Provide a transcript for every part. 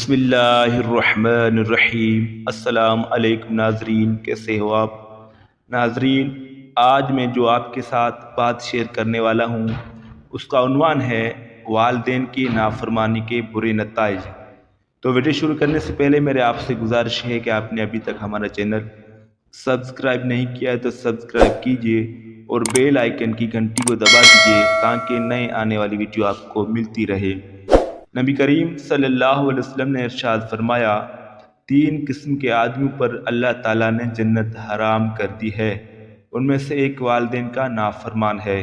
بسم اللہ الرحمن الرحیم۔ السلام علیکم ناظرین، کیسے ہو آپ؟ ناظرین، آج میں جو آپ کے ساتھ بات شیئر کرنے والا ہوں اس کا عنوان ہے والدین کی نافرمانی کے برے نتائج۔ تو ویڈیو شروع کرنے سے پہلے میرے آپ سے گزارش ہے کہ آپ نے ابھی تک ہمارا چینل سبسکرائب نہیں کیا ہے تو سبسکرائب کیجئے اور بیل آئیکن کی گھنٹی کو دبا دیجئے تاکہ نئے آنے والی ویڈیو آپ کو ملتی رہے۔ نبی کریم صلی اللہ علیہ وسلم نے ارشاد فرمایا، 3 قسم کے آدمیوں پر اللہ تعالیٰ نے جنت حرام کر دی ہے، ان میں سے ایک والدین کا نافرمان ہے۔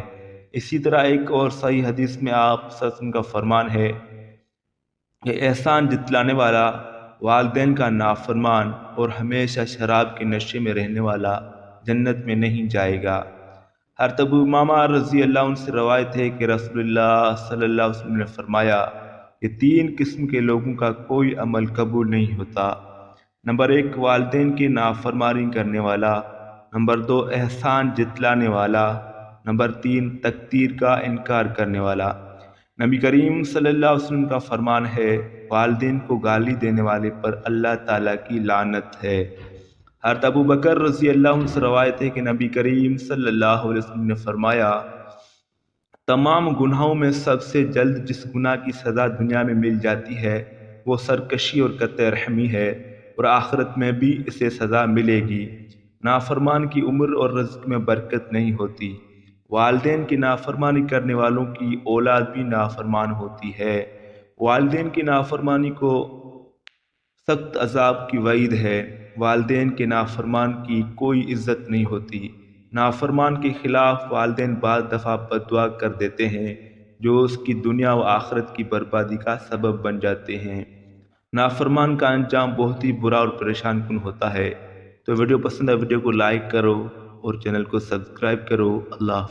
اسی طرح ایک اور صحیح حدیث میں آپ صلی اللہ علیہ وسلم کا فرمان ہے کہ احسان جتلانے والا، والدین کا نافرمان اور ہمیشہ شراب کے نشے میں رہنے والا جنت میں نہیں جائے گا۔ حضرت ابو امامہ رضی اللہ عنہ سے روایت ہے کہ رسول اللہ صلی اللہ علیہ وسلم نے فرمایا کہ 3 قسم کے لوگوں کا کوئی عمل قبول نہیں ہوتا۔ نمبر 1، والدین کی نافرمانی کرنے والا۔ نمبر 2، احسان جتلانے والا۔ نمبر 3، تقدیر کا انکار کرنے والا۔ نبی کریم صلی اللہ علیہ وسلم کا فرمان ہے، والدین کو گالی دینے والے پر اللہ تعالیٰ کی لعنت ہے۔ حضرت ابو بکر رضی اللہ عنہ سے روایت ہے کہ نبی کریم صلی اللہ علیہ وسلم نے فرمایا، تمام گناہوں میں سب سے جلد جس گناہ کی سزا دنیا میں مل جاتی ہے وہ سرکشی اور قطع رحمی ہے، اور آخرت میں بھی اسے سزا ملے گی۔ نافرمان کی عمر اور رزق میں برکت نہیں ہوتی۔ والدین کی نافرمانی کرنے والوں کی اولاد بھی نافرمان ہوتی ہے۔ والدین کی نافرمانی کو سخت عذاب کی وعید ہے۔ والدین کے نافرمان کی کوئی عزت نہیں ہوتی۔ نافرمان کے خلاف والدین بعض دفعہ بد دعا کر دیتے ہیں جو اس کی دنیا و آخرت کی بربادی کا سبب بن جاتے ہیں۔ نافرمان کا انجام بہت ہی برا اور پریشان کن ہوتا ہے۔ تو ویڈیو پسند ہے، ویڈیو کو لائک کرو اور چینل کو سبسکرائب کرو۔ اللہ حافظ۔